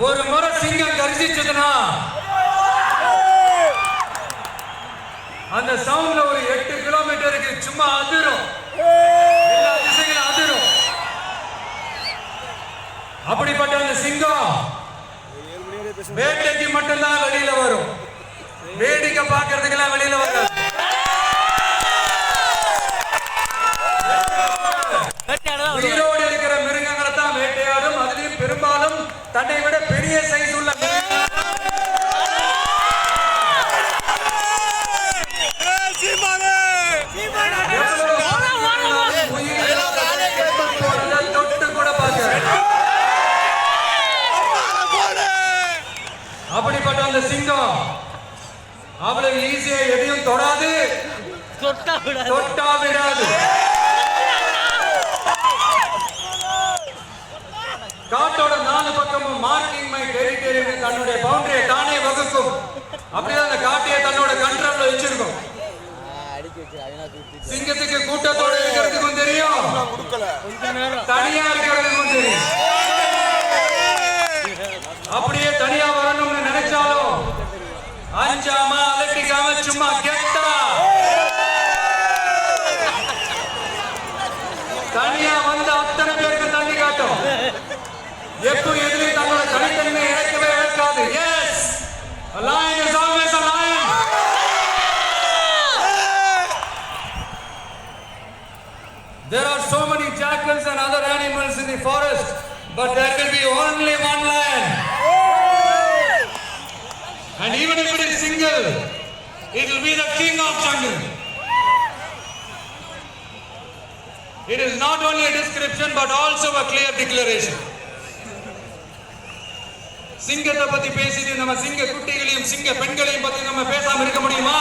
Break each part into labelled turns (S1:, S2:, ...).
S1: ஒரு முறை சிங்கம் கர்ஜிச்சதுன்னா அந்த சவுண்ட்ல ஒரு 8 கிலோமீட்டருக்கு சும்மா அதிரும், எல்லா திசைகளும் அதிரும். அப்படிப்பட்ட அந்த சிங்கம் வேட்டைக்கு மட்டும்தான் வெளியில வரும், வேடிக்கை பார்க்கறதுக்கெல்லாம் வெளியில வரும். உயிரோடு இருக்கிற மிருகங்களை தான் வேட்டையாடும். அதுலயும் பெரும்பாலும் தன்னை விட பெரிய சைஸ் உள்ள தொட்டு கூட பார்க்க. அப்படிப்பட்ட அந்த சிங்கம் அவ்வளவு ஈஸியா எதையும் தொடாது, தொட்டா விடாது. காட்டோட 4 பக்கமும் மார்க்கிங் மை டெரிட்டரி தன்னுடைய பவுண்டரியை தானே வகுக்கும். அப்படிதான் அந்த காட்டையை தன்னோட கண்ட்ரோல்ல வச்சிருக்கும். சிங்கத்துக்கு கூட்டத்தோட இருக்கிறதுக்கும் தெரியும், தனியா இருக்கிறதுக்கும் தெரியும். அப்படியே தனியா வரணும்னு நினைச்சாலும் அஞ்சாம அலட்டிக்காம சும்மா கெட்டா தனியா வந்து அத்தனை பேருக்கு தண்ணி காட்டும். எப்போ எதிரையும் தன்னோட தனித்தன்மையை இழக்கவே இழக்காது. Yes, a lion is always a lion. There are so many jackals and other animals in the forest, but there will be only one lion. And even if it is single, it will be the king of jungle. It is not only a description but also a clear declaration. சிங்கத்தை பத்தி பேசிட்டு நம்ம சிங்க குட்டிகளையும் சிங்க பெண்களையும் பத்தி நம்ம பேசாம இருக்க முடியுமா?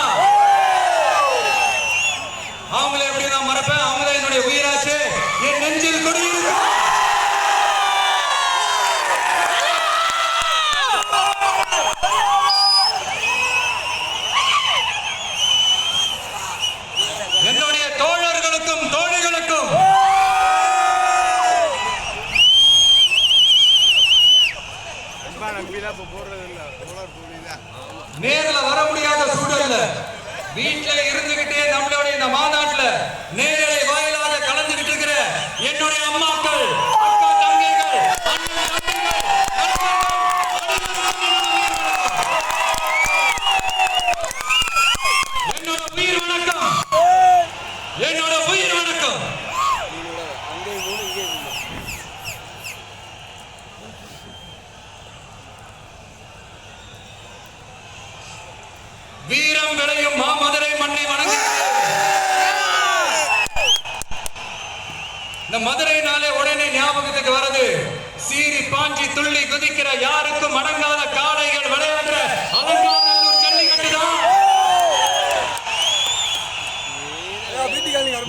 S1: அவங்களை எப்படி நான் மறப்பேன்? அவங்கள என்னுடைய உயிராச்சு, என் நெஞ்சில் குடியிருக்கு. என்னுடைய தோழர்களுக்கும் தோழிகளுக்கும் நேர்ல வர முடியாத சூழல்ல வீட்டுல இருந்துகிட்டே நம்மளுடைய இந்த மாநாட்டுல நேரலை வாயிலாக கலந்துகிட்டு இருக்கிற என்னுடைய அம்மாக்கள், அக்கா தங்கைகள், என்னோட உயிர் வணக்கம், என்னோட உயிர் வணக்கம். வீரம் விளையும் மாமதுரை மண்ணை வணங்கி இந்த மதுரைனாலே உடனே ஞாபகத்துக்கு வருது சீறி பாஞ்சி துள்ளி குதிக்கிற யாருக்கும் அடங்காத காளைகள் விளையாடுற அலங்காநல்லூர் ஜல்லிக்கட்டுதான்.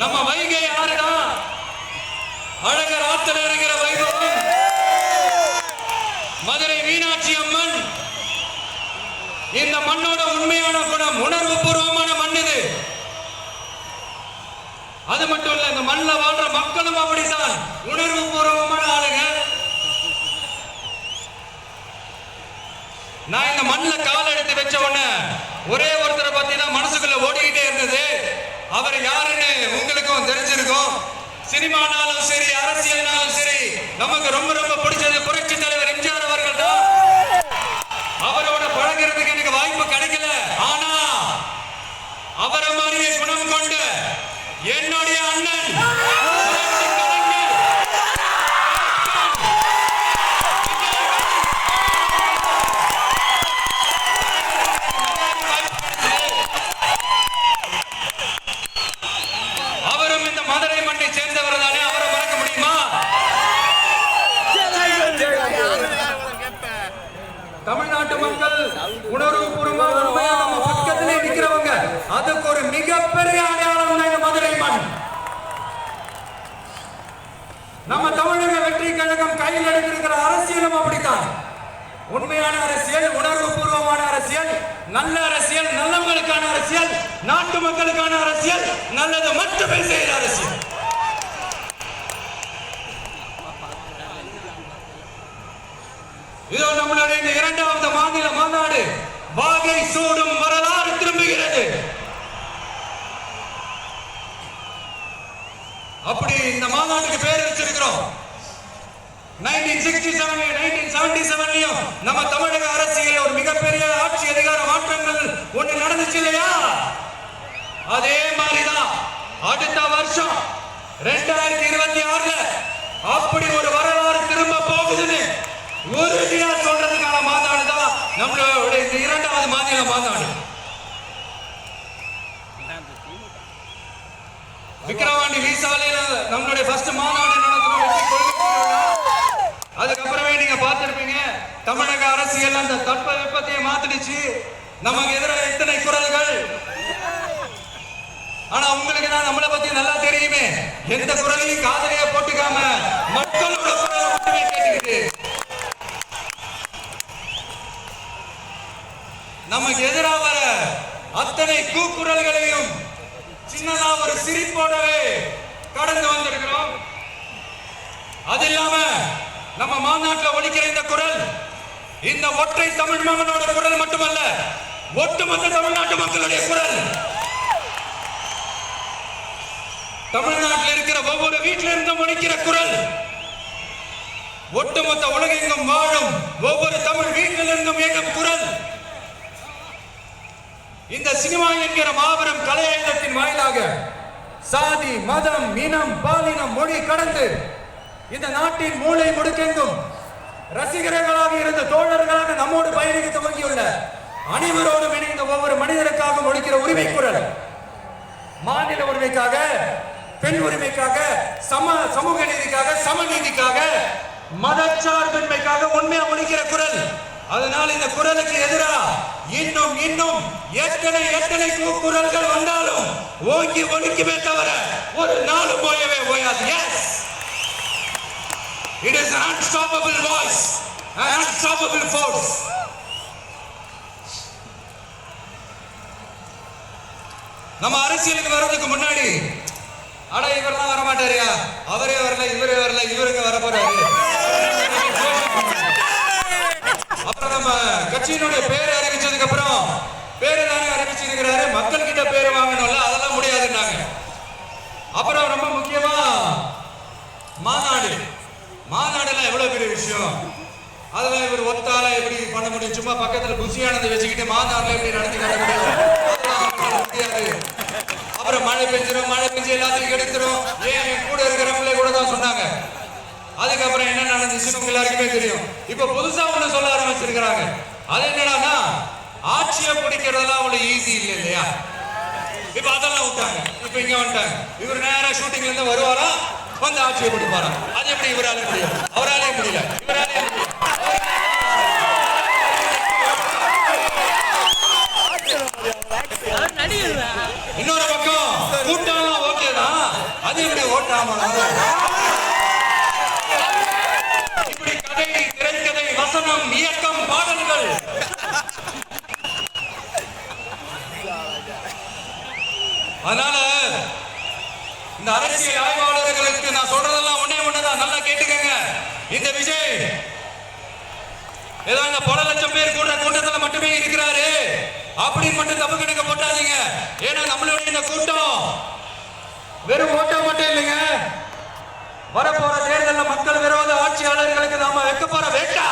S1: நம்ம வைகை ஆறுதான் அழகர் ஆத்துல இறங்குற வைபவம். மதுரை மீனாட்சி அம்மன் இந்த மண்ணோட உண்மையான குணம், உணர்வு பூர்வமான மண் இது. அது மட்டும் இல்ல, இந்த மண்ணில் வாழ்ற மக்களும் அப்படித்தான் உணர்வு பூர்வமான ஆளுங்க. நான் இந்த மண்ணில் கால் எடுத்து வச்ச உடனே ஒரே ஒருத்தரை பத்தி தான் மனசுக்குள்ள ஓடிக்கிட்டே இருந்தது. அவர் யாருன்னு உங்களுக்கும் தெரிஞ்சிருக்கும். சினிமானாலும் சரி, அரசியல்னாலும் சரி, நமக்கு ரொம்ப ரொம்ப பிடிச்சது புரட்சி தலைவர் எம்ஜிஆர் அவர்கள் தான். அவரோட பழகிறதுக்கு எனக்கு வாய்ப்பு கிடைக்கல. ஆனா அவரை மாதிரியே குணம் கொண்டு என்னுடைய அண்ணன் மக்கள் உணர்வுபூர்வமா உண்மையா நம்ம பக்கத்திலே நிக்கிறவங்க, அதுக்கு ஒரு மிகப்பெரிய அடையாளம் தான் இந்த மதுரை மண். நம்ம தமிழக வெற்றி கழகம் கையில் எடுத்திருக்கிற அரசியலும் அப்படித்தான். உண்மையான அரசியல், உணர்வுபூர்வமான அரசியல், நல்ல அரசியல், நல்லவங்களுக்கான அரசியல், நாட்டு மக்களுக்கான அரசியல், நல்லது மட்டுமே செய்கிற அரசியல். இதோ நம்மளுடைய இந்த இரண்டாவது மாநில மாநாடு வாகை சூடும் வரலாறு திரும்புகிறது. அப்படி இந்த மாநாட்டுக்கு பேர் வச்சிருக்கிறோம். 1977 நம்ம தமிழக அரசியல் ஒரு மிகப்பெரிய ஆட்சி அதிகார மாற்றங்கள் ஒண்ணு நடந்துச்சு இல்லையா? அதே மாதிரிதான் அடுத்த வருஷம் 2026 அப்படி ஒரு வரலாறு திரும்ப போகுதுன்னு உறுதியா சொல்றதுக்கான மாநாடு தான் நம்மளுடைய இந்த இரண்டாவது மாநில மாநாடு. விக்கிரவாண்டி வீசாலையில நம்மளுடைய ஃபர்ஸ்ட் மாநாடு நடத்துறோம். அதுக்கப்புறமே நீங்க பார்த்திருப்பீங்க, தமிழக அரசியல் அந்த தட்பவெப்பத்தையே மாத்திடுச்சு. நமக்கு எதிராக எத்தனை குரல்கள். ஆனா உங்களுக்கு தான் நம்மளை பத்தி நல்லா தெரியுமே. எந்த குரலையும் காதலியா போட்டுக்காம மக்களோட குரலை மட்டுமே கேட்டுக்கிட்டு நமக்கு எதிராக வர அத்தனை கூக்குரல்களையும் சின்னதா ஒரு சிரிப்போடவே கடந்து வந்திருக்கிறோம். அது இல்லாம நம்ம மாநாட்டில் ஒலிக்கிற இந்த குரல் இந்த ஒற்றை தமிழ் மகனோட குரல் மட்டுமல்ல, ஒட்டுமொத்த தமிழ்நாட்டு மக்களுடைய குரல். தமிழ்நாட்டில் இருக்கிற ஒவ்வொரு வீட்டில இருந்தும் ஒலிக்கிற குரல், ஒட்டுமொத்த உலகெங்கும் வாழும் ஒவ்வொரு தமிழ் வீட்டில் இருந்தும் இயங்கும் குரல். இந்த சினிமா என்கிற மாபெரும் கலையகத்தின் வாயிலாக சாதி, மதம், இனம், பாலினம், மொழி கடந்து இந்த நாட்டின் மூளை முடுக்கெங்கும் ரசிகர்களாக இருந்த தோழர்களாக நம்மோடு பயணிக்க துவங்கியுள்ள அனைவரோடும் இணைந்த ஒவ்வொரு மனிதனுக்காக ஒழிக்கிற உரிமை குரல். மாநில உரிமைக்காக, பெண் உரிமைக்காக, சமூக நீதிக்காக, சமநீதிக்காக, மதச்சார்பின்மைக்காக உண்மையா ஒழிக்கிற குரல். அதனால இந்த குரலுக்கு எதிராக இன்னும் இன்னும் எத்தனை குரல்கள் வந்தாலும் ஓங்கி ஒழிக்குமே தவிர ஒரு நாளும் போயவே போயாது. Yes, it is an unstoppable voice, an unstoppable force. நம்ம அரசியலுக்கு வர்றதுக்கு முன்னாடி அட இவரெல்லாம் வர மாட்டாரியா, அவரே வரல, இவரே வரல, இவருங்க வர போறாரு. அப்புறம் நம்ம கட்சியினுடைய பேரை அறிவிச்சதுக்கு அப்புறம் பேரு தானே அறிவிச்சிருக்கிறாரு, மக்கள் கிட்ட பேரு வாங்கணும்ல, அதெல்லாம் முடியாதுன்னாங்க. அப்புறம் ரொம்ப முக்கியமா மாநாடுலாம் எவ்வளவு பெரிய விஷயம். அதெல்லாம் இவர் ஒத்தால எப்படி பண்ண முடியும்? சும்மா பக்கத்துல புசியானதை வச்சுக்கிட்டு மாநாடுல எப்படி நடத்தி காட்ட முடியும்? முடியாது. அப்புறம் மழை பெஞ்சு எல்லாத்தையும் எடுத்துரும். ஏன் கூட இருக்கிறவங்களே கூட தான் சொன்னாங்க. அதுக்கப்புறம் என்ன நடந்துச்சுன்னு உங்க எல்லாருக்குமே தெரியும். இப்ப புதுசா ஒண்ணு சொல்ல ஆரம்பிச்சிருக்கிறாங்க. அது என்னன்னா, ஆட்சியை பிடிக்கிறதெல்லாம் அவ்வளவு ஈஸி இல்லை இல்லையா? இப்ப அதெல்லாம் விட்டாங்க. இப்ப இங்க வந்துட்டாங்க. இவர் நேரா ஷூட்டிங்ல இருந்து வருவாரா, வந்து ஆட்சியை பிடிப்பாரா? அது எப்படி இவரால முடியும்? அவராலே முடியல, இவராலே முடியும். இன்னொரு பக்கம் கூட்டம் ஓகேதான், அது எப்படி ஓட்டாம? இப்படி கதை, திரைக்கதை, வசனம், இயக்கம், பாடல்கள், அதனால இந்த அரசியல் ஆய்வாளர்களுக்கு நான் சொல்றதெல்லாம் ஒண்ணுதான், நல்லா கேட்டுக்கங்க. இந்த விஜய் ஏதோ இந்த பல லட்சம் பேர் கூட்டத்துல மட்டுமே இருக்கிறாரு அப்படின்னு மட்டும் தப்பு கணக்க போட்டாதீங்க. ஏன்னா நம்மளுடைய இந்த கூட்டம் வெறும் ஓட்டம் மட்டும் இல்லைங்க. வரப்போற தேர்தலில் மக்கள் விரோத ஆட்சியாளர்களுக்கு நாம வைக்க போற வேட்டா,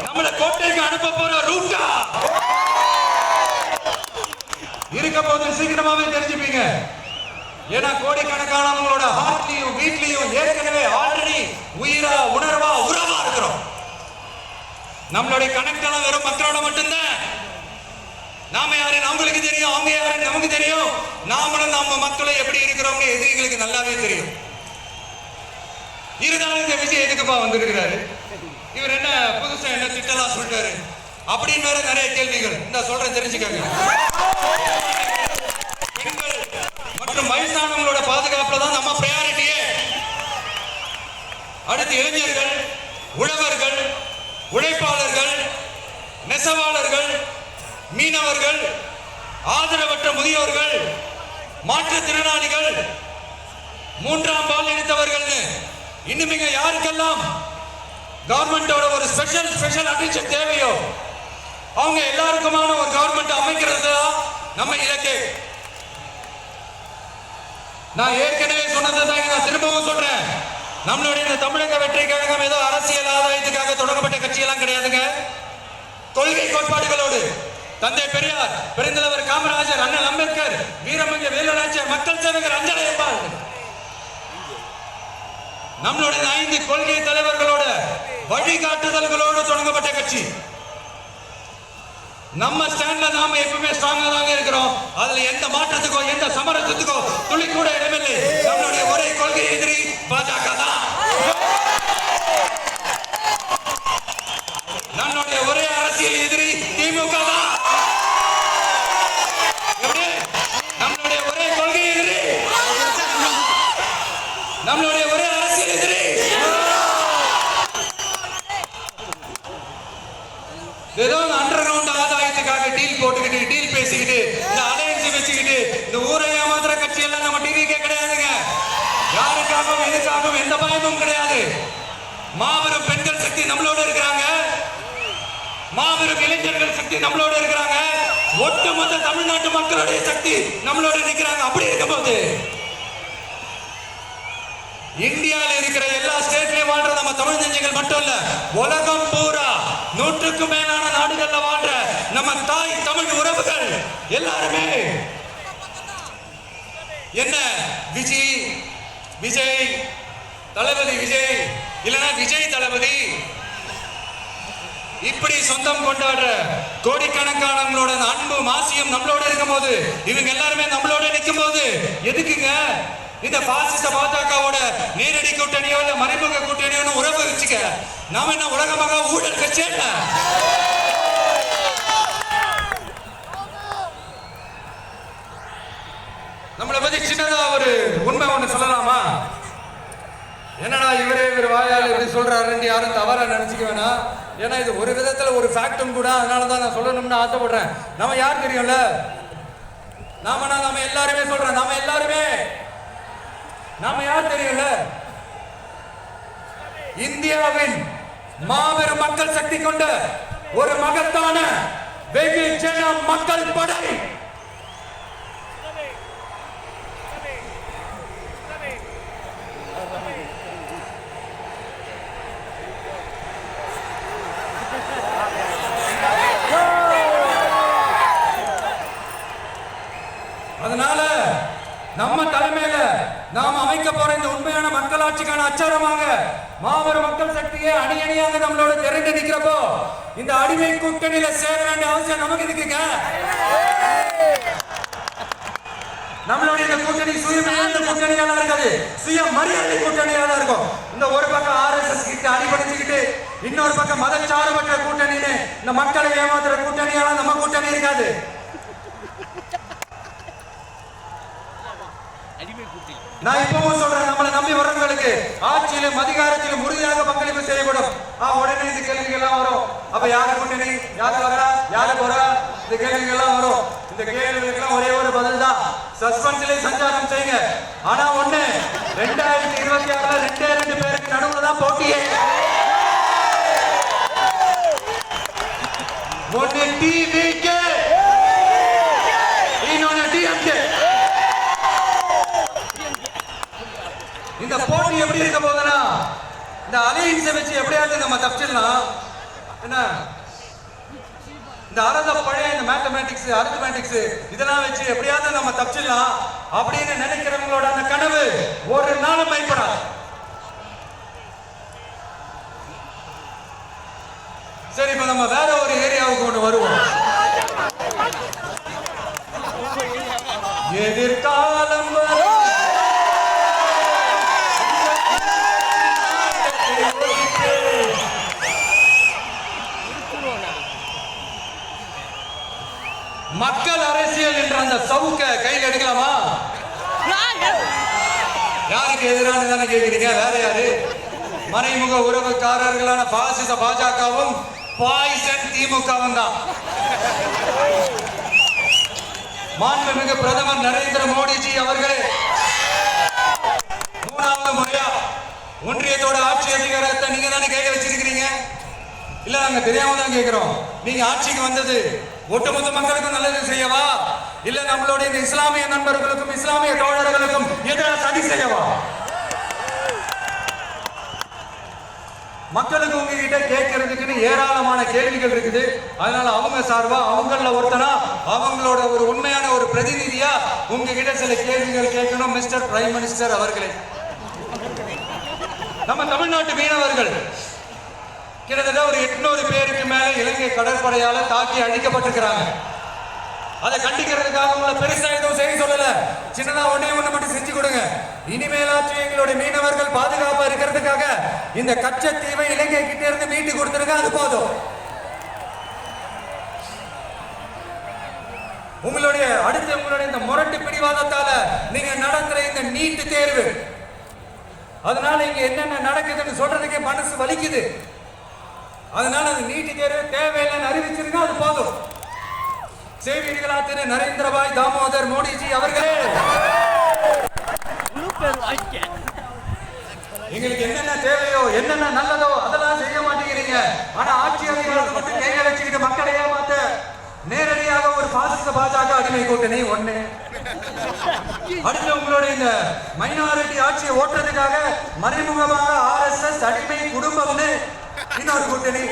S1: நம்மள கோட்டைக்கு அனுப்ப போற ரூட்டா இருக்க போது சீக்கிரமாவே தெரிஞ்சுப்பீங்க. ஏன்னா கோடிக்கணக்கானவங்களோட ஹார்ட்லயும் வீட்லயும் ஏற்கனவே ஆல்ரெடி உயிரா, உணர்வா, உறவா இருக்கிறோம். நம்மளுடைய கனெக்ட் எல்லாம் வெறும் மக்களோட மட்டும்தான். நாம யாரு அவங்களுக்கு தெரியும், அவங்க யாரு நமக்கு தெரியும். நாமளும் நம்ம மக்களை எப்படி இருக்கிறோம்னு எதிரிகளுக்கு நல்லாவே தெரியும். இருந்தாலும் இந்த விஜய் எதுக்குப்பா வந்திருக்கிறாரு? இவர் என்ன புதுசா என்ன திட்டலாம் சொல்லிட்டாரு அப்படின்னு வேற நிறைய கேள்விகள் இந்த சொல்றேன், தெரிஞ்சுக்கங்க. பெண்கள் மற்றும் வயசானவங்களோட பாதுகாப்புல தான் நம்ம பிரையாரிட்டியே. அடுத்து இளைஞர்கள், உழவர்கள், உழைப்பாளர்கள், நெசவாளர்கள், மீனவர்கள், ஆதரவற்ற முதியோர்கள், மாற்றுத்திறனாளிகள், மூன்றாம் பால் இணைத்தவர்கள், இன்னும் இங்க யாருக்கெல்லாம் கவர்மெண்டோட ஒரு ஸ்பெஷல் அட்டென்ஷன் தேவையோ அவங்க எல்லாருக்குமான ஒரு கவர்மெண்ட் அமைக்கிறது தான் நம்ம இலக்கு. நான் ஏற்கனவே சொன்னதுதான் நான் திரும்பவும் சொல்றேன். நம்மளுடைய இந்த தமிழக வெற்றி கழகம் ஏதோ அரசியல் ஆதாயத்துக்காக தொடங்கப்பட்ட கட்சியெல்லாம் கிடையாதுங்க. கொள்கை கோட்பாடுகளோடு தந்தை பெரியார், பெருந்தலைவர் காமராஜர், அண்ணல் அம்பேத்கர், வீரமங்க வேலுநாச்சியார், மக்கள் சேவகர் அஞ்சலையம்மாள், நம்மளுடைய 5 கொள்கை தலைவர்களோட வழிகாட்டுதல்களோடு தொடங்கப்பட்ட கட்சி. நம்ம ஸ்டாண்ட்ல நாம எப்பவுமே ஸ்ட்ராங்கா தாங்க இருக்கிறோம். அதுல எந்த மாற்றத்துக்கோ எந்த சமரசத்துக்கோ துளி கூட இடமில்லை. நம்மளுடைய ஒரே கொள்கை எதிரி பாஜக தான். நம்மளுடைய ஒரே அரசியல் எதிரி திமுக தான். நம்மளுடைய ஒரே கொள்கை எதிரி, நம்மளுடைய ஒரே அரசியல் எதிரி ஏதோ அண்டர் கிரவுண்ட் ஆதாயத்துக்காக டீல் போட்டுக்கிட்டு டீல் பேசிக்கிட்டு இந்த அலையன்ஸ் வச்சுக்கிட்டு இந்த ஊரை ஏமாத்துற கட்சி எல்லாம் நம்ம டிவிக்கே கிடையாதுங்க. யாருக்காகவும் எதுக்காகவும் எந்த பயமும் கிடையாது. மாபெரும் பெண்கள் சக்தி நம்மளோட இருக்கிறாங்க, மாபெரும் இளைஞர்கள் சக்தி நம்மளோட இருக்கிறாங்க, ஒட்டுமொத்த தமிழ்நாட்டு மக்களுடைய சக்தி நம்மளோட நிற்கிறாங்க. அப்படி இருக்கும்போது இந்தியாவில் இருக்கிற எல்லா ஸ்டேட்லயும் வாழ்ற நம்ம தமிழ் நெஞ்சங்கள் மட்டும் இல்ல, உலகம் பூரா 100க்கும் மேலான நாடுகள்ல வாழ்ற நம்ம தாய் தமிழ் உறவுகள் எல்லாருமே என்ன விஜய் தளபதி விஜய் இல்லனா விஜய் தளபதி இப்படி சொந்தம் கொண்டாடுற கோடிக்கணக்கானவங்களோட அன்பு மாசியம் நம்மளோட இருக்கும் போது, இவங்க எல்லாருமே நம்மளோட நிற்கும் போது எதுக்குங்க இந்த பாசிச பாஜகவோட நேரடி கூட்டணியோ இல்ல மறைமுக கூட்டணியோ உறவு வச்சுக்க? நாம என்ன உலகமாக ஊழல் கட்சி? நம்மளை பத்தி சின்னதா ஒரு உண்மை ஒண்ணு சொல்லலாமா? என்னடா இவர் வாயால் இப்படி சொல்றாருன்னு யாரும் தவறா நினைச்சுக்க வேணாம். ஏன்னா இது ஒரு விதத்துல ஒரு ஃபேக்டும் கூட. அதனாலதான் நான் சொல்லணும்னு ஆசைப்படுறேன். நம்ம யார் தெரியும்ல? நாம எல்லாருமே சொல்றோம். நாம யார் தெரியும்ல? இந்தியாவின் மாபெரும் மக்கள் சக்தி கொண்ட ஒரு மகத்தான வெகுஜன மக்கள் படை. அதனால நம்ம தலைமையில நாம் அமைக்க போற இந்த உண்மையான மக்களாட்சிக்கான அச்சாரமாக மாபெரும் மக்கள் சக்தியை அணியணியாக நம்மளோட திரண்டு நிக்கிறப்போ இந்த அடிமை கூட்டணியில சேர வேண்டிய அவசியம் நமக்கு இருக்குங்க. நம்மளுடைய இந்த கூட்டணி சுயமரியாதை கூட்டணியால இருக்காது, சுய மரியாதை கூட்டணியால இருக்கும். இந்த ஒரு பக்கம் ஆர்எஸ்எஸ் கிட்ட அடிபணிச்சுக்கிட்டு இன்னொரு பக்கம் மதச்சார்பற்ற கூட்டணின்னு இந்த மக்களை ஏமாத்துற கூட்டணியால நம்ம கூட்டணி இருக்காது. நான் இப்பவும் சொல்றேன், நம்மளை நம்பி வரவங்களுக்கு ஆட்சியிலும் அதிகாரத்திலும் உறுதியாக பங்களிப்பு செய்யப்படும். உடனே இந்த கேள்விகள் எல்லாம் வரும். அப்ப யாரு கூட்டணி, யாரு வரா, யாரு போறா, இந்த கேள்விகள் எல்லாம் வரும். இந்த கேள்விகளுக்கு ஒரே ஒரு பதில் தான், சஸ்பென்ஸ்ல சஞ்சாரம் செய்யுங்க. ஆனா ஒண்ணு, 2026 2 பேருக்கு நடுவுல தான் போட்டியே. ஒன்னு டிவிகே, இன்னொன்னு டிஎம்கே. இந்த போட்டி எப்படி இருக்க போதுன்னா, இந்த அலையன்ஸை வச்சு எப்படியாவது நம்ம தப்பிச்சிடலாம். என்ன இந்த அரத பழைய இந்த மேத்தமேட்டிக்ஸ் அரித்மெட்டிக்ஸ் இதெல்லாம் வச்சு எப்படியாவது நம்ம தப்பிச்சிடலாம் அப்படின்னு நினைக்கிறவங்களோட அந்த கனவு ஒரு நாளும் பயப்படாது. சரி, இப்ப நம்ம வேற ஒரு ஏரியாவுக்கு ஒன்று வருவோம். எதிர்காலம் யாருக்கு எதிரானு தானே கேட்கிறீங்க? வேற யாரு? மறைமுக உறவுக்காரர்களான பாசிச பாஜகவும் பாய்சன் திமுகவும் தான். மாண்புமிகு பிரதமர் நரேந்திர மோடிஜி அவர்களே 3வது முறையா ஒன்றியத்தோட ஆட்சி அதிகாரத்தை நீங்க தானே கையில வச்சிருக்கிறீங்க. இல்ல நாங்க தெரியாம தான் கேட்கிறோம். நீங்க ஆட்சிக்கு வந்தது ஒட்டுமொத்த மக்களுக்கும் நல்லது செய்யவா, இல்ல நம்மளுடைய இந்த இஸ்லாமிய நண்பர்களுக்கும் இஸ்லாமிய தோழர்களுக்கும் எதிராக சதி செய்யவா? மக்களுக்கு உங்ககிட்ட கேட்கறதுக்குன்னு ஏராளமான கேள்விகள் இருக்குது. அதனால அவங்க சார்பா அவங்கள ஒருத்தனா அவங்களோட ஒரு உண்மையான ஒரு பிரதிநிதியா உங்ககிட்ட சில கேள்விகள் கேட்கணும். மிஸ்டர் பிரைம் மினிஸ்டர் அவர்களே, நம்ம தமிழ்நாட்டு மீனவர்கள் கிட்டத்தட்ட ஒரு 800 பேருக்கு மேல இலங்கை கடற்படையால தாக்கி அழிக்கப்பட்டிருக்கிறாங்க. அதை கண்டிக்கிறதுக்காக உங்களை பெருசா எதுவும் செய்ய சொல்லல. சின்னதா ஒண்ணே ஒண்ணு மட்டும் செஞ்சு கொடுங்க. இனிமேலாச்சும் எங்களுடைய மீனவர்கள் பாதுகாப்பா இருக்கிறதுக்காக இந்த கச்சத்தீவை இலங்கை கிட்ட இருந்து மீட்டு கொடுத்துருங்க. அது போதும். உங்களுடைய இந்த முரட்டு பிடிவாதத்தால நீங்க நடத்துற இந்த நீட்டு தேர்வு, அதனால இங்க என்னென்ன நடக்குதுன்னு சொல்றதுக்கே மனசு வலிக்குது. அதனால அந்த நீட்டு தேர்வு தேவையில்லைன்னு அறிவிச்சிருங்க. அது போதும். செய்வீர்களா திரு நரேந்திரபாய் தாமோதர் மோடிஜி அவர்களே? எங்களுக்கு என்னென்ன தேவையோ என்னென்ன நல்லதோ அதெல்லாம் செய்ய மாட்டேங்கிறீங்க. ஆனா ஆட்சி அதிகாரத்தை மட்டும் கையில வச்சுக்கிட்டு மக்களை ஏமாத்த நேரடியாக ஒரு பாசிச பாஜக அடிமை கூட்டணி ஒண்ணு, அடுத்து உங்களுடைய இந்த மைனாரிட்டி ஆட்சியை ஓட்டுறதுக்காக மறைமுகமாக RSS அடிமை குடும்பம்னு இன்னொரு கூட்டணி.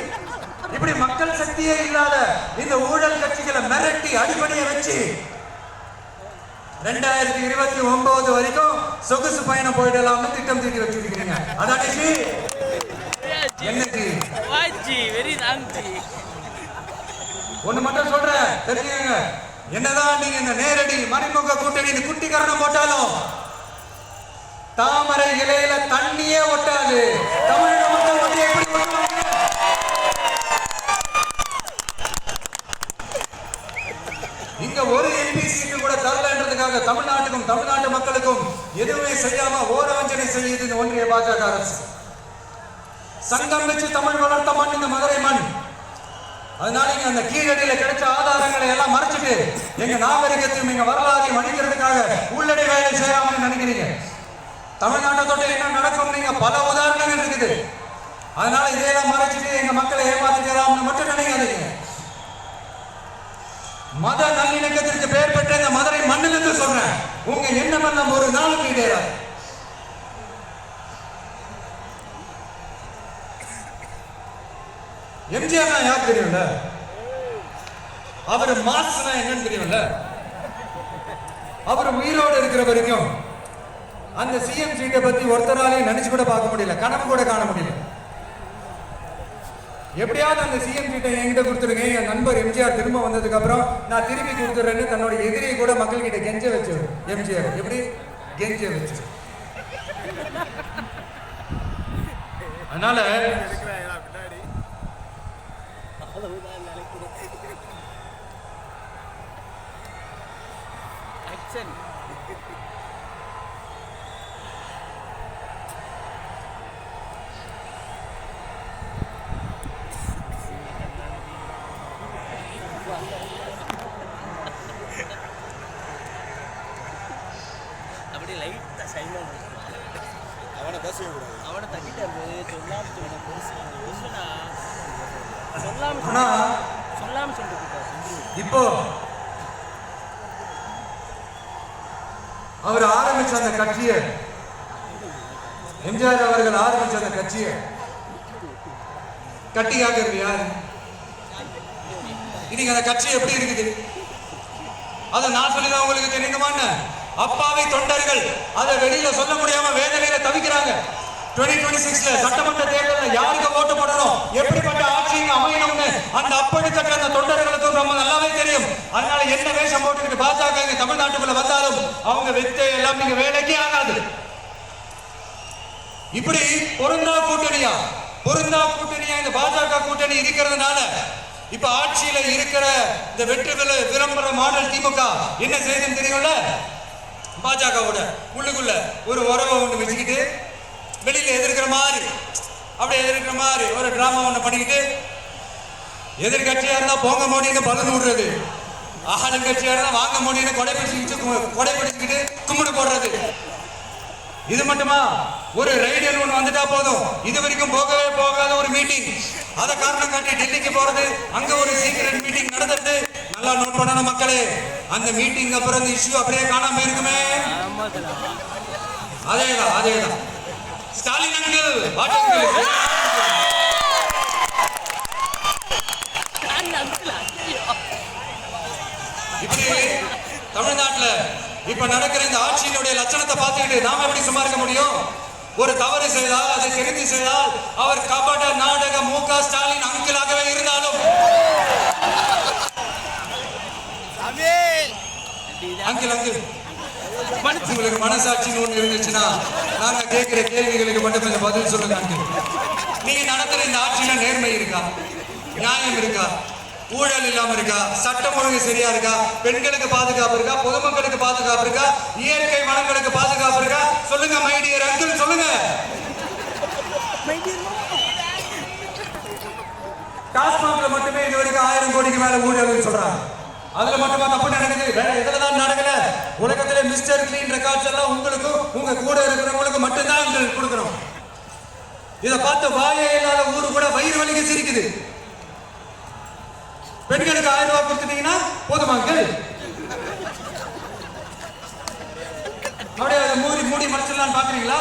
S1: இப்படி மக்கள் சக்தியே இல்லாத இந்த ஊழல் கட்சிகளை மிரட்டி அடிப்படையை வச்சு 2029 வரைக்கும் சொகுசு பயணம் போயிடலாம்னு திட்டம் தீட்டி வச்சிருக்கீங்க. அதான் என்னது? ஒண்ணு மட்டும் சொல்றேன், தெரிஞ்சுக்கங்க. என்னதான் நீங்க இந்த நேரடி மறைமுக கூட்டணி குட்டிகரணம் போட்டாலும் தாமரை இலையில தண்ணியே ஒட்டாது. தமிழக மக்கள் வந்து எப்படி ஒட்டுவாங்க? இங்க ஒரு எம்பி சீட்டு கூட தரலன்றதுக்காக தமிழ்நாட்டுக்கும் தமிழ்நாட்டு மக்களுக்கும் எதுவுமே செய்யாம ஓரவஞ்சனை செய்யுது இந்த ஒன்றிய பாஜக அரசு. சங்கம் வச்சு தமிழ் வளர்த்த மண் இந்த மதுரை மண். அதனால இங்க அந்த கீழடியில கிடைச்ச ஆதாரங்களை எல்லாம் மறைச்சிட்டு எங்க நாகரிகத்தையும் எங்க வரலாறையும் அழிக்கிறதுக்காக உள்ளடை வேலை செய்யாமல் நினைக்கிறீங்க. தமிழ்நாட்டை தொட்டு என்ன நடக்கும் நீங்க பல உதாரணங்கள் இருக்குது. அதனால இதையெல்லாம் மறைச்சிட்டு எங்க மக்களை ஏமாத்திக்கலாம்னு மட்டும் நினைக்காதீங்க. மத நல்லிணக்கத்திற்கு பெயர் பெற்ற இந்த மதுரை மண்ணிலிருந்து சொல்றேன், உங்க எண்ணமெல்லாம் ஒரு நாளுக்கு இடேறாது. எம்ஜிஆர் யார் தெரியும்ல? அவர் மாஸ்னா என்னன்னு தெரியும்ல? அவர் உயிரோடு இருக்கிற வரைக்கும் அந்த சிஎம் சீட்டை பத்தி ஒருத்தராலையும் நினைச்சு கூட பார்க்க முடியல, கனவு கூட காண முடியல. எப்படியாவது அந்த சிஎம் சீட்டை என்கிட்ட கொடுத்துருங்க, என் நண்பர் எம்ஜிஆர் திரும்ப வந்ததுக்கு அப்புறம் நான் திருப்பி கொடுத்துறேன்னு தன்னோட எதிரியை கூட மக்கள் கிட்ட கெஞ்ச வச்சு எம்ஜிஆர் எப்படி கெஞ்ச வச்சு. அதனால
S2: அப்படி லைட்டா சைலண்டா அவனை பேசவே கூடாது. அவனை தட்டிட்டு சொல்லாம சொல்லிட்டு
S1: இப்போ அவர் ஆரம்பிச்ச அந்த கட்சியை, எம்ஜிஆர் அவர்கள் ஆரம்பிச்ச அந்த கட்சியை கட்டி காக்கிறது யாரு? இன்னைக்கு அந்த கட்சி எப்படி இருக்குது அதை நான் சொல்லிதான் உங்களுக்கு தெரியுமான்னு அப்பாவி தொண்டர்கள் அதை வெளியில சொல்ல முடியாம வேதனையில தவிக்கிறாங்க. 2026 சட்டமன்ற தேர்தலில் யாருக்கு ஓட்டு போடணும், எப்படிப்பட்ட ஆட்சி அமையணும்னு அந்த அப்படித்தக்க அந்த தொண்டர்களுக்கும் ரொம்ப நல்லாவே தெரியும். அதனால என்ன வேஷம் போட்டுக்கிட்டு பாஜக இங்க தமிழ்நாட்டுக்குள்ள வந்தாலும் அவங்க வெத்தை எல்லாம் நீங்க வேலைக்கே ஆகாது. இப்படி பொருந்தா கூட்டணியா இந்த பாஜக கூட்டணி இருக்கிறதுனால இப்ப ஆட்சியில இருக்கிற இந்த வெற்றி விளம்பர மாடல் திமுக என்ன செய்யுதுன்னு தெரியும்ல? பாஜகவோட உள்ளுக்குள்ள ஒரு உறவை ஒன்று வச்சுக்கிட்டு வெளியில எதிர்க்கிற மாதிரி அப்படியே எதிர்க்கிற மாதிரி ஒரு டிராமா ஒன்று பண்ணிக்கிட்டு எதிர்கட்சியா இருந்தா போங்க மோடின்னு பலன் விடுறது, ஆளுங்கட்சியா இருந்தா வாங்க மோடின்னு கொடை பிடிச்சுக்கிட்டு கும்பிடு போடுறது. இது மட்டுமா? ஒரு ரைடர் ஒன்று வந்துட்டா போதும், இது வரைக்கும் போகவே போகாத ஒரு மீட்டிங், அதை காரணம் காட்டி டெல்லிக்கு போறது, அங்க ஒரு சீக்கிரட் மீட்டிங் நடந்துட்டு. நல்லா நோட் பண்ணணும் மக்களே, அந்த மீட்டிங் அப்புறம் இந்த இஷ்யூ அப்படியே காணாம இருக்குமே. அதேதான் ஸ்டாலின் அங்கிள் இப்படி தமிழ்நாட்டுல இப்ப நடக்கிற இந்த ஆட்சியினுடைய லட்சணத்தை பார்த்துக்கிட்டு நாம எப்படி சும்மா இருக்க முடியும்? ஒரு தவறு செய்தால், அதை திருத்தி செய்தால், அவர் கபட நாடக மு.க. ஸ்டாலின் அங்கிளாகவே இருந்தாலும் அங்கிள் உங்களுக்கு மனசாட்சின்னு ஒண்ணு இருந்துச்சுன்னா நாங்க கேட்கிற கேள்விகளுக்கு மட்டும் கொஞ்சம் பதில் சொல்லுங்க அங்கிள். நீங்க நடத்துற இந்த ஆட்சியில நேர்மை இருக்கா? நியாயம் இருக்கா? ஊழல் இல்லாம இருக்கா? சட்டம் ஒழுங்கு சரியா இருக்கா? பெண்களுக்கு பாதுகாப்பு இருக்கா? பொதுமக்களுக்கு பாதுகாப்பு இருக்கா? இயற்கை வளங்களுக்கு பாதுகாப்பு இருக்கா? சொல்லுங்க மை டியர் அங்கிள், சொல்லுங்க. டாஸ்மாக்ல மட்டுமே இது வரைக்கும் 1000 கோடிக்கு மேல ஊழல் சொல்றாங்க. அதுல மட்டுமா தப்பு நடக்குது? வேற எதுலதான் நடக்கல? உலகத்துல மிஸ்டர் கிளீன் ரெக்கார்ட்ஸ் எல்லாம் உங்களுக்கும் உங்க கூட இருக்கிறவங்களுக்கு மட்டும்தான் கொடுக்கணும். இதை பார்த்து வாயே இல்லாத ஊரு கூட வயிறு வலிக்க சிரிக்குது. பெண்களுக்கு 1000 ரூபாய் கொடுத்துட்டீங்கன்னா போதுமாங்கள்? அப்படியே மூடி மறைச்சிடலான்னு பாக்குறீங்களா?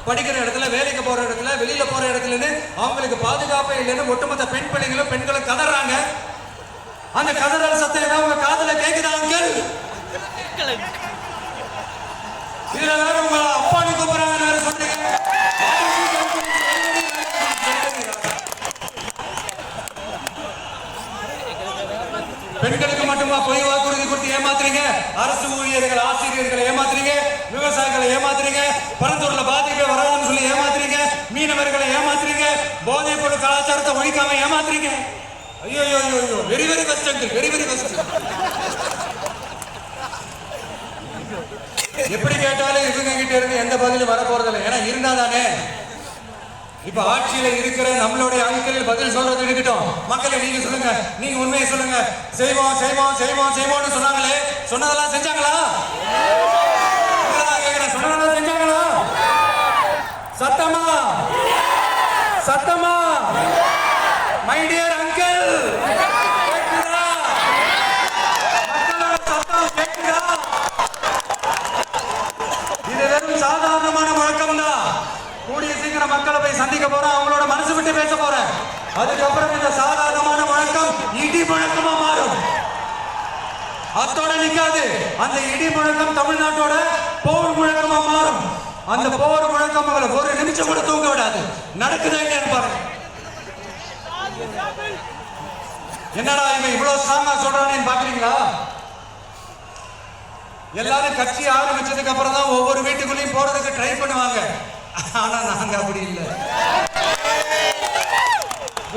S1: படிக்கிற இடத்துல, வேலைக்கு போற இடத்துல, வெளியில போற இடத்துலன்னு அவங்களுக்கு பாதுகாப்பே இல்லைன்னு ஒட்டுமொத்த பெண் பிள்ளைங்களும் பெண்களும் கதறாங்க. அந்த கதறல் சத்தம் ஏதாவது உங்க காதுல கேக்குதா அங்கிள்? இதுல வேற உங்க அப்பான்னு கூப்பிடுறாங்க வேற சொல்றீங்க. பெண்களுக்கு மட்டுமா பொய் வாக்குறுதி கொடுத்து ஏமாத்துறீங்க? அரசு ஊழியர்கள், ஆசிரியர்களை ஏமாத்துறீங்க, விவசாயிகளை ஏமாத்துறீங்க, பரந்தூர்ல பாதிப்பே வராதுன்னு சொல்லி ஏமாத்துறீங்க, மீனவர்களை ஏமாத்துறீங்க, போதைப் பொருள் கலாச்சாரத்தை ஒழிக்காம ஏமாத்துறீங்க. ஐயோ வெரி வெரி கஷ்டம், வெரி வெரி கஷ்டம். எப்படி கேட்டாலும் இவங்க கிட்ட இருந்து எந்த பதிலும் வர போறதில்லை. ஏன்னா இருந்தா தானே. இப்ப ஆட்சியில இருக்கிற நம்மளுடைய அங்கிள் பதில் சொல்றது இருக்கட்டும். மக்களை நீங்க சொல்லுங்க, நீங்க உண்மையை சொல்லுங்க. செய்வோம் செய்வோம் செய்வோம் செய்வோம்னு சொன்னாங்களே, சொன்னதெல்லாம் செஞ்சாங்களா? சொன்னதெல்லாம் செஞ்சாங்களா? சத்தமா சத்தமா மை டியர் அங்கிள், கேக்குதா? மக்களோட சத்தம் கேக்குதா? இது வெறும் சாதாரணமான முழக்கம் தான். கூடிய சீக்கிரம் மக்களை போய் சந்திக்க போறேன், அவங்களோட மனசு விட்டு பேச போறேன். அதுக்கப்புறம் இந்த சாதாரணமான முழக்கம் இடி முழக்கமா மாறும். அத்தோட நிக்காது. அந்த இடி முழக்கம் தமிழ்நாட்டோட போர் முழக்கமா மாறும். அந்த போர் முழக்கம் அவங்களை ஒரு நிமிஷம் கூட தூங்க விடாது. நடக்குதா இல்லையான்னு பாருங்க. என்னடா இவன் இவ்வளவு ஸ்ட்ராங்கா சொல்றானேன்னு பாக்குறீங்களா? எல்லாரும் கட்சி ஆரம்பிச்சதுக்கு அப்புறம் தான் ஒவ்வொரு வீட்டுக்குள்ளேயும் போறதுக்கு ட்ரை பண்ணுவாங்க. ஆனா நாங்க அப்படி இல்லை.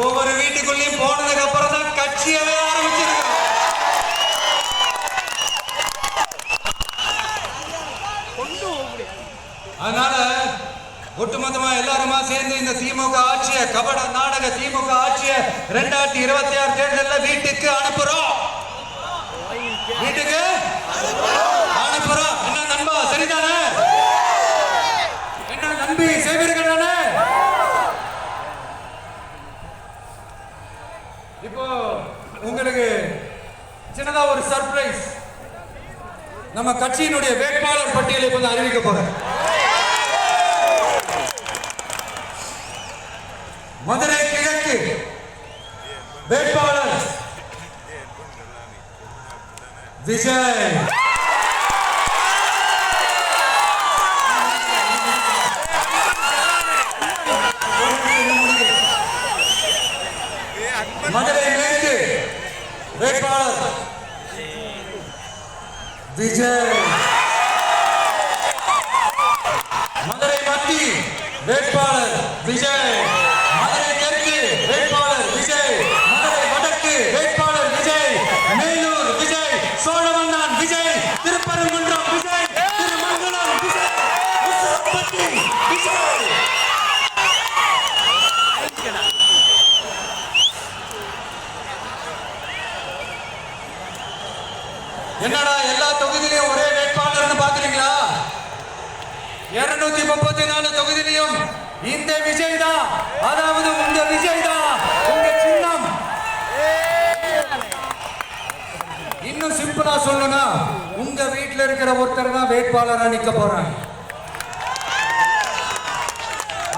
S1: ஒவ்வொரு வீட்டுக்குள்ளேயும் போனதுக்கு அப்புறம் தான் கட்சியவே ஆரம்பிச்சிருக்கோம். அதனால ஒட்டுமொத்தமா எல்லாருமா சேர்ந்து இந்த திமுக ஆட்சிய, கபட நாடக திமுக ஆட்சிய 2026 தேர்தலில் வீட்டுக்கு அனுப்புறோம். வீட்டுக்கு அனுப்புறோம். என்ன நண்பா, சரிதானே? என்ன நம்பி சேவீர்கள் தானே? இப்போ உங்களுக்கு சின்னதா ஒரு சர்ப்ரைஸ். நம்ம கட்சியினுடைய வேட்பாளர் பட்டியலை கொஞ்சம் அறிவிக்க போறேன். மதுரை கிழக்கு வேட்பாளர் விஜய். மதுரை மேற்கு வேட்பாளர் விஜய். மதுரை மத்தி வேட்பாளர் விஜய். மதுரை தெற்கு வேட்பாளர் விஜய். மதுரை வடக்கு வேட்பாளர் விஜய். மேலூர் விஜய். சோழவந்தான் விஜய். திருப்பரங்குன்றம் விஜய். என்னடா எல்லா தொகுதியிலையும் ஒரே வேட்பாளர்னு பாக்குறீங்களா? 234 தொகுதியிலையும் இந்த விஜய் தான், அதாவது உங்க விஜய் தான் உங்க சின்னம். இன்னும் சிம்பிளா சொல்லணும்னா உங்க வீட்டுல இருக்கிற ஒருத்தர் தான் வேட்பாளரா நிக்க போறாங்க.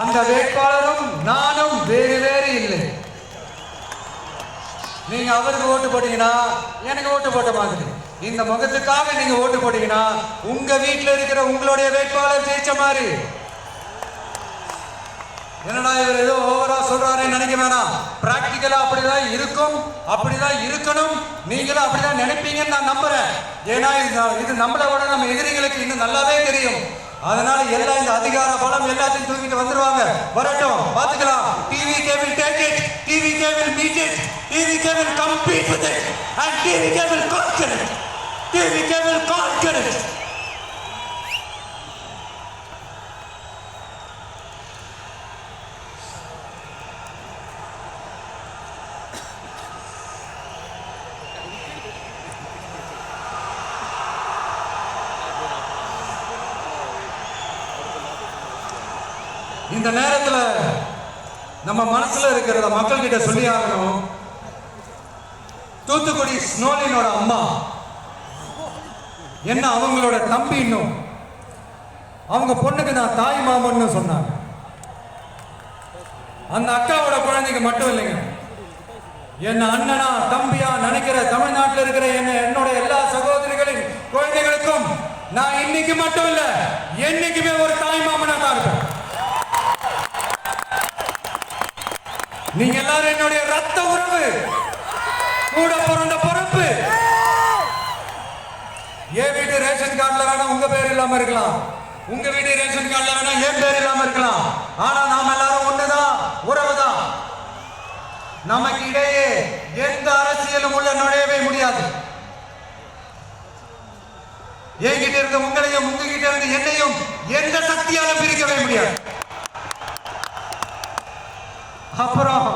S1: அந்த வேட்பாளரும் நானும் வேறு வேறு இல்லை. நீங்க அவருக்கு ஓட்டு போட்டீங்கன்னா எனக்கு ஓட்டு போட்ட மாதிரி, இந்த முகத்துக்காக நீங்க ஓட்டு போட்டீங்கன்னா உங்க வீட்டுல இருக்கிற உங்களுடைய வேட்பாளர் ஜெயிச்ச மாதிரி. என்னடா இவர் ஏதோ ஓவரா சொல்றாருன்னு நினைக்க வேணாம். பிராக்டிக்கலா அப்படிதான் இருக்கும், அப்படிதான் இருக்கணும். நீங்களும் அப்படிதான் நினைப்பீங்கன்னு நான் நம்புறேன். ஏன்னா இது நம்மளை விட நம்ம எதிரிகளுக்கு இன்னும் நல்லாவே தெரியும். அதனால எல்லாம் இந்த அதிகார பலம் எல்லாத்தையும் தூக்கிட்டு வந்துருவாங்க. வரட்டும், பாத்துக்கலாம். TVK will take it, TVK will meet it, TVK will compete with it, and TVK will conquer it. TVK will conquer it. இந்த நேரத்துல நம்ம மனசுல இருக்கிறத மக்கள் கிட்ட சொல்லி ஆகணும். தூத்துக்குடி ஸ்னோலினோட அம்மா என்ன அவங்களோட தம்பி, இன்னும் அவங்க பொண்ணுக்கு நான் தாய் மாமன்னு சொன்னாங்க. அந்த அக்காவோட குழந்தைக்கு மட்டும் இல்லைங்க, என்ன அண்ணனா தம்பியா நினைக்கிற தமிழ்நாட்டில் இருக்கிற என்னோட எல்லா சகோதரிகளின் குழந்தைகளுக்கும் நான் இன்னைக்கு மட்டும் இல்ல என்னைக்குமே ஒரு தாய் மாமனா தான் இருப்பேன். நீங்க எல்லாரும் என்னுடைய ரத்த உறவு, கூட பிறந்த பொறுப்பு. என் வீட்டு ரேஷன் கார்டுல வேணா உங்க பேர் இல்லாம இருக்கலாம், உங்க வீட்டு ரேஷன் கார்டுல வேணா என் பேர் இல்லாம இருக்கலாம். ஆனா நாம எல்லாரும் ஒண்ணுதான், உறவுதான். நமக்கு இடையே எந்த அரசியலும் உள்ள நுழையவே முடியாது. என்கிட்ட இருந்து உங்களையும் உங்ககிட்ட இருந்து என்னையும் எந்த சக்தியாலும் பிரிக்கவே முடியாது. அப்புறம்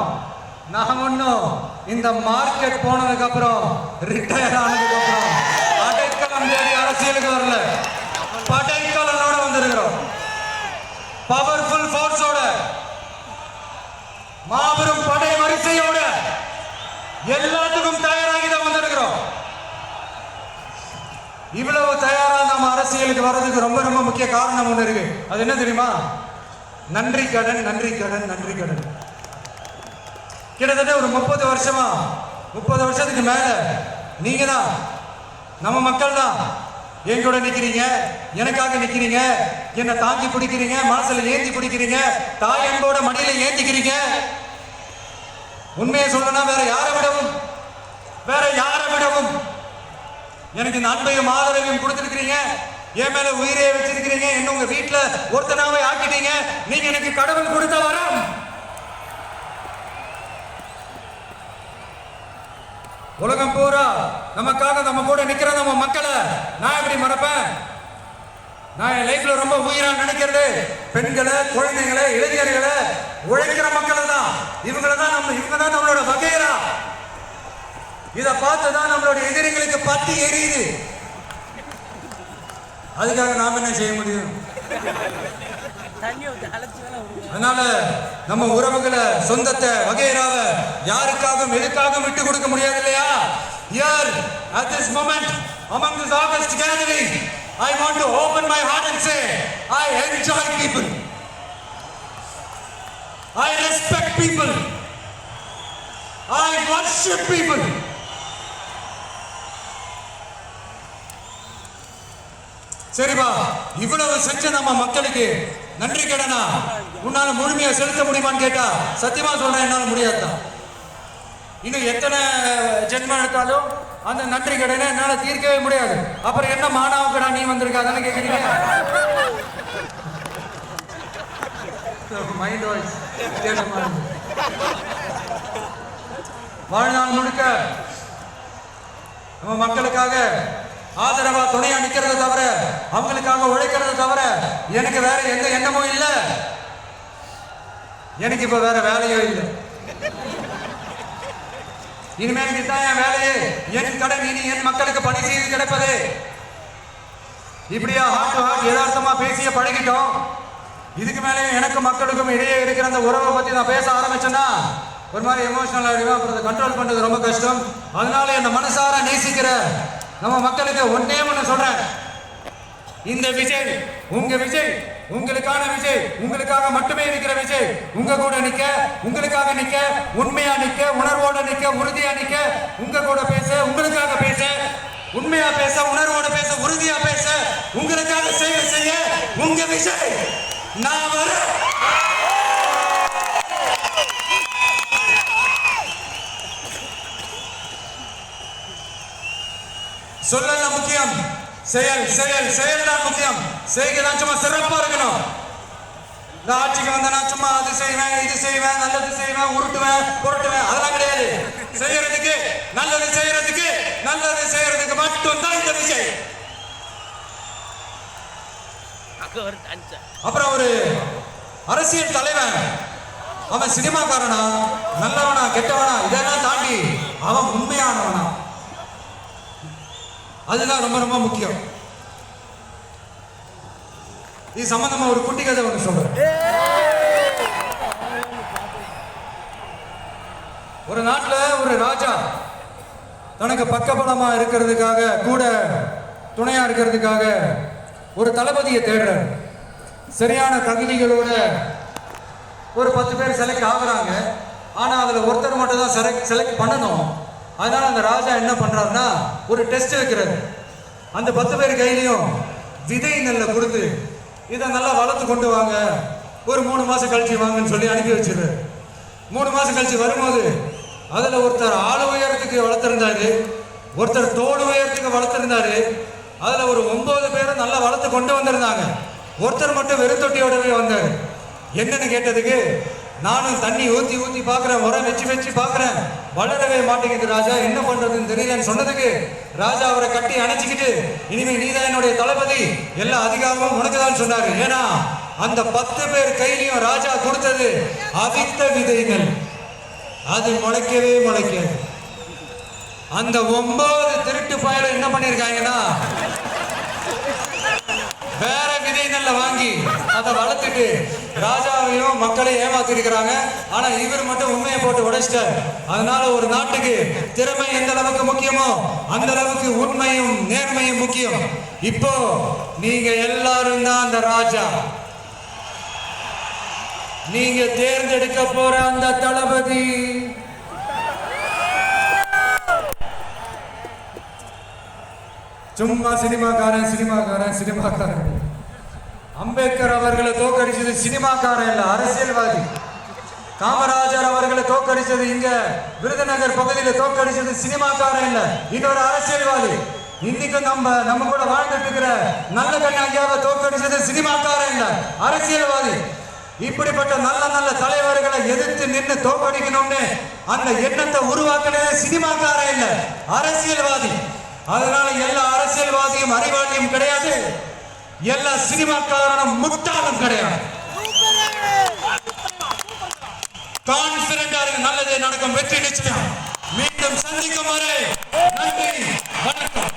S1: நான் ஒன்னும் இந்த மார்க்கெட் போனதுக்கு அப்புறம் ரிட்டையர் ஆனதுக்கு அப்புறம் அடைக்கலம் தேடி அரசியலுக்கு வரல, படைக்கலனோட வந்திருக்கிறோம். பவர்ஃபுல் ஃபோர்ஸோட, மாபெரும் படை வரிசையோட எல்லாத்துக்கும் தயாராகி தான் வந்திருக்கிறோம். இவ்வளவு தயாரா நம்ம அரசியலுக்கு வர்றதுக்கு ரொம்ப ரொம்ப முக்கிய காரணம் ஒண்ணு இருக்கு. அது என்ன தெரியுமா? நன்றி கடன், நன்றி கடன், நன்றி கடன். கிட்டத்தட்ட ஒரு 30 வருஷமா, 30 வருஷத்துக்கு மேல நீங்க தான், நம்ம மக்கள் தான் என் கூட நிக்கிறீங்க, எனக்காக நிக்கிறீங்க, என்னை தாங்கி பிடிக்கிறீங்க, மனசுல ஏந்தி பிடிக்கிறீங்க, தாய் அன்போட மடியில ஏந்திக்கிறீங்க. உண்மையை சொல்லணும்னா வேற யாரை விடவும் எனக்கு இந்த அன்பையும் ஆதரவையும் கொடுத்திருக்கிறீங்க. என் மேல உயிரையே வச்சிருக்கிறீங்க. என்ன உங்க வீட்டுல ஒருத்தனாவே ஆக்கிட்டீங்க. நீங்க எனக்கு கடவுள் கொடுத்த வரம். உலகம் பூரா நமக்காக நம்ம கூட நிக்கிற நம்ம மக்களை நான் எப்படி மறப்பேன்? நான் என் லைஃப்ல ரொம்ப உயிரா நினைக்கிறது பெண்களை, குழந்தைகளை, இளைஞர்களை, உழைக்கிற மக்களை தான். இவங்க தான் நம்மளோட வகைரா. இதை பார்த்துதான் நம்மளோட எதிரிகளுக்கு பத்தி எரியுது. அதுக்காக நாம என்ன செய்ய முடியும்? அதனால நம்ம உறவுகளை, சொந்தத்தை, வகைராவை யாருக்காகவும் எதுக்காகவும் விட்டு கொடுக்க முடியாது இல்லையா? Here at this moment among this August gathering, I want to open my heart and say I enjoy people, I respect people, I worship people. சரிப்பா, இவ்வளவு செஞ்ச நம்ம மக்களுக்கு நன்றி கடனா உன்னால முழுமையா செலுத்த முடியுமான்னு கேட்டா சத்தியமா சொல்றேன், என்னால முடியாதுதான். இன்னும் எத்தனை ஜென்மம் எடுத்தாலும் அந்த நன்றி கடனை என்னால தீர்க்கவே முடியாது. அப்புறம் என்ன மானாவுக்குடா நீ வந்திருக்க தானே கேக்குறீங்க? மைண்ட் வாய்ஸ் வாழ்நாள் முழுக்க நம்ம மக்களுக்காக ஆதரவா துணையா நிக்கிறத தவிர, அவங்களுக்காக உழைக்கிறத தவிர எனக்கு வேற எந்த எண்ணமும் இல்லை. எனக்கு இப்ப வேற வேலையோ இல்லை. இனிமேல் இதுதான் என் வேலையே, என் கடன், இனி என் மக்களுக்கு பணி செய்து கிடைப்பது. இப்படியா ஹார்ட் டு ஹார்ட் யதார்த்தமா பேசிய பழகிட்டோம். இதுக்கு மேலே எனக்கு மக்களுக்கும் இடையே இருக்கிற அந்த உறவை பத்தி நான் பேச ஆரம்பிச்சேன்னா ஒரு மாதிரி எமோஷனல் ஆகிடுவேன். அப்புறம் அதை கண்ட்ரோல் பண்றது ரொம்ப கஷ்டம். அதனால என்ன மனசார நேசிக்கிற நம்ம மக்களுக்கு ஒன்னே ஒன்று சொல்றேன். இந்த விஜய் உங்க விஜய், உங்களுக்கான விஜய், உங்களுக்காக மட்டுமே இருக்கிற விஜய். உங்க கூட நிக்க, உங்களுக்காக நிக்க, உண்மையா நிக்க, உணர்வோட நிக்க, உறுதியா நிக்க, உங்க கூட பேச, உங்களுக்காக பேச, உண்மையா பேச, உணர்வோட பேச, உறுதியா பேச, உங்களுக்காக செய்ய உங்க விஜய் நான் வரேன். சொல்லல முக்கியம், செயல் செயல் செயல் தான் முக்கியம். செய்கைதான் சும்மா சிறப்பா இருக்கணும். இந்த ஆட்சிக்கு வந்தனா சும்மா அது செய்வேன், இது செய்வேன், நல்லது செய்வேன், உருட்டுவேன், புரட்டுவேன், அதெல்லாம் கிடையாது. செய்யறதுக்கு நல்லது செய்யறதுக்கு மட்டும் தான் இந்த விஷயம். அப்புறம் ஒரு அரசியல் தலைவன் அவன் சினிமாக்காரனா, நல்லவனா, கெட்டவனா, இதெல்லாம் தாண்டி அவன் உண்மையானவனா, அதுதான் ரொம்ப ரொம்ப முக்கியம். இது சம்பந்தமா ஒரு குட்டி கதை ஒன்று சொல்றேன். ஒரு நாட்டுல ஒரு ராஜா தனக்கு பக்கபலமா இருக்கிறதுக்காக, கூட துணையா இருக்கிறதுக்காக ஒரு தளபதியை தேடுறாரு. சரியான தகுதிகளோட ஒரு 10 பேர் செலக்ட் ஆகுறாங்க. ஆனா அதுல ஒருத்தர் மட்டும் தான் செலக்ட் பண்ணணும். அதனால அந்த ராஜா என்ன பண்றாருன்னா ஒரு டெஸ்ட் வைக்கிறாரு. அந்த 10 பேர் கையிலையும் விதை நெல்லை கொடுத்து இதை நல்லா வளர்த்து கொண்டு வாங்க, ஒரு 3 மாசம் கழிச்சு வாங்கன்னு சொல்லி அனுப்பி வச்சிடுறாரு. 3 மாசம் கழிச்சு வரும்போது அதுல ஒருத்தர் ஆளு உயரத்துக்கு வளர்த்திருந்தாரு, ஒருத்தர் தோடு உயரத்துக்கு வளர்த்திருந்தாரு. அதுல ஒரு 9 பேரும் நல்லா வளர்த்து கொண்டு வந்திருந்தாங்க. ஒருத்தர் மட்டும் வெறுத்தொட்டியோடவே வந்தாரு. என்னன்னு கேட்டதுக்கு, நானும் தண்ணி ஊத்தி ஊத்தி பாக்குறேன், உரம் வச்சு பாக்குறேன், வளரவே மாட்டேங்குது ராஜா, என்ன பண்றதுன்னு தெரியலன்னு சொன்னதுக்கு ராஜா அவரை கட்டி அணைச்சிக்கிட்டு, இனிமே நீதான் என்னுடைய தளபதி, எல்லா அதிகாரமும் உனக்குதான் சொன்னாரு. ஏன்னா அந்த 10 பேர் கையிலையும் ராஜா கொடுத்தது அவித்த விதைகள், அது முளைக்கவே முளைக்காது. அந்த 9 திருட்டு பயல என்ன பண்ணிருக்காங்கன்னா வேற விதை நெல்லை வாங்கி அதை வளர்த்துட்டு ராஜாவையும் மக்களையும் ஏமாத்திருக்கிறாங்க. ஆனா இவர் மட்டும் உண்மையை போட்டு உடைச்சிட்டார். அதனால ஒரு நாட்டுக்கு திறமை எந்த அளவுக்கு முக்கியமோ அந்த அளவுக்கு உண்மையும் நேர்மையும் முக்கியம். இப்போ நீங்க எல்லாரும் தான் அந்த ராஜா. நீங்க தேர்ந்தெடுக்க போற அந்த தளபதி சும்மா சினிமாக்காரன். அம்பேத்கர் அவர்களை தோக்கடிச்சது சினிமாக்காரன் இல்ல, அரசியல்வாதி. காமராஜர் அவர்களை தோக்கடிச்சது இங்க விருதுநகர் பகுதியில் தோக்கடிச்சது சினிமாக்காரன் இல்ல, இன்னொரு அரசியல்வாதி. இன்னைக்கு நம்ம கூட வாழ்ந்துட்டு இருக்கிற நல்ல கண்ணாகியாவை தோக்கடிச்சது சினிமாக்காரன் இல்ல, அரசியல்வாதி. இப்படிப்பட்ட நல்ல நல்ல தலைவர்களை எதிர்த்து நின்று தோக்கடிக்கணும்னு அந்த எண்ணத்தை உருவாக்குனது சினிமாக்காரன் இல்ல, அரசியல்வாதி. அதனால எல்லா அரசியல்வாதியும் அறிவாளியும் கிடையாது, எல்லா சினிமாக்காரனும் முட்டாளும் கிடையாது. கான்பிடண்டா இருக்கு, நல்லதே நடக்கும், வெற்றி நிச்சயம். மீண்டும் சந்திக்கும் வரை நன்றி, வணக்கம்.